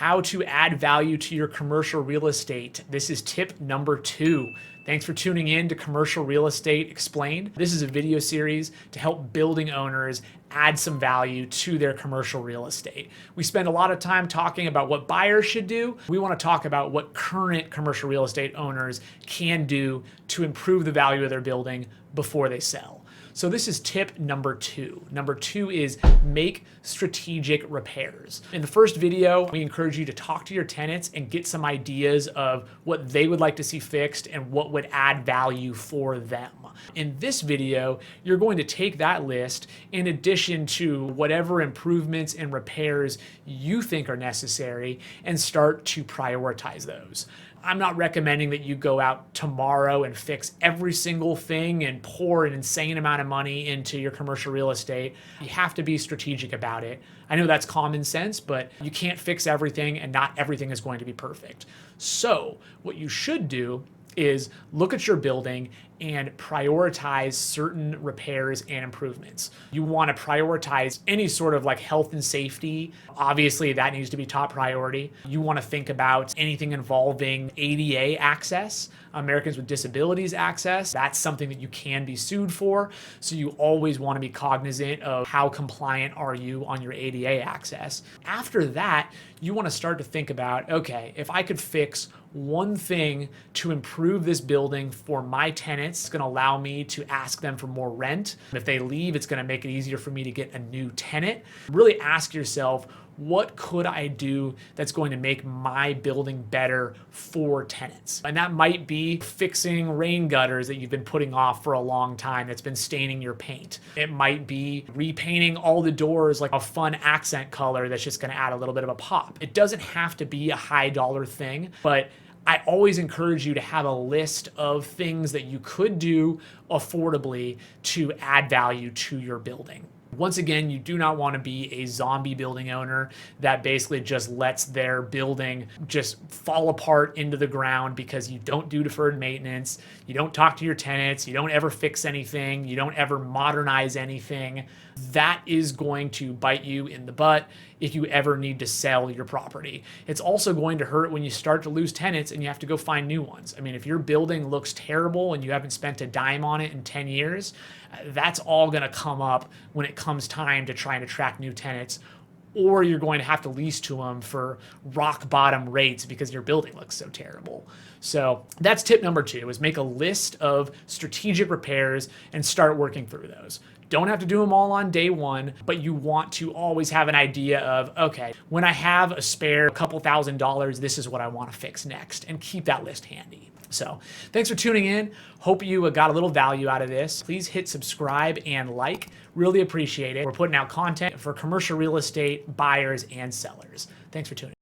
how to add value to your commercial real estate. This is tip number 2. Thanks for tuning in to Commercial Real Estate Explained. This is a video series to help building owners add some value to their commercial real estate. We spend a lot of time talking about what buyers should do. We want to talk about what current commercial real estate owners can do to improve the value of their building before they sell. So this is tip number 2. Number 2 is make strategic repairs. In the first video, we encourage you to talk to your tenants and get some ideas of what they would like to see fixed and what would add value for them. In this video, you're going to take that list in addition to whatever improvements and repairs you think are necessary and start to prioritize those. I'm not recommending that you go out tomorrow and fix every single thing and pour an insane amount of money into your commercial real estate. You have to be strategic about it. I know that's common sense, but you can't fix everything and not everything is going to be perfect. So what you should do is look at your building and prioritize certain repairs and improvements. You want to prioritize any sort of like health and safety. Obviously, that needs to be top priority. You want to think about anything involving ADA access, Americans with Disabilities access. That's something that you can be sued for. So you always want to be cognizant of how compliant are you on your ADA access. After that, you want to start to think about, okay, if I could fix one thing to improve this building for my tenants, it's going to allow me to ask them for more rent. If they leave, it's going to make it easier for me to get a new tenant. Really ask yourself, what could I do that's going to make my building better for tenants? And that might be fixing rain gutters that you've been putting off for a long time that's been staining your paint. It might be repainting all the doors like a fun accent color that's just going to add a little bit of a pop. It doesn't have to be a high dollar thing, but I always encourage you to have a list of things that you could do affordably to add value to your building. Once again, you do not want to be a zombie building owner that basically just lets their building just fall apart into the ground because you don't do deferred maintenance, you don't talk to your tenants, you don't ever fix anything, you don't ever modernize anything. That is going to bite you in the butt if you ever need to sell your property. It's also going to hurt when you start to lose tenants and you have to go find new ones. I mean, if your building looks terrible and you haven't spent a dime on it in 10 years, that's all going to come up when it comes time to try and attract new tenants, or you're going to have to lease to them for rock bottom rates because your building looks so terrible. So that's tip number 2, is make a list of strategic repairs and start working through those. Don't have to do them all on day one, but you want to always have an idea of, okay, when I have a spare couple $1,000s, this is what I want to fix next, and keep that list handy. So thanks for tuning in. Hope you got a little value out of this. Please hit subscribe and like. Really appreciate it. We're putting out content for commercial real estate buyers and sellers. Thanks for tuning in.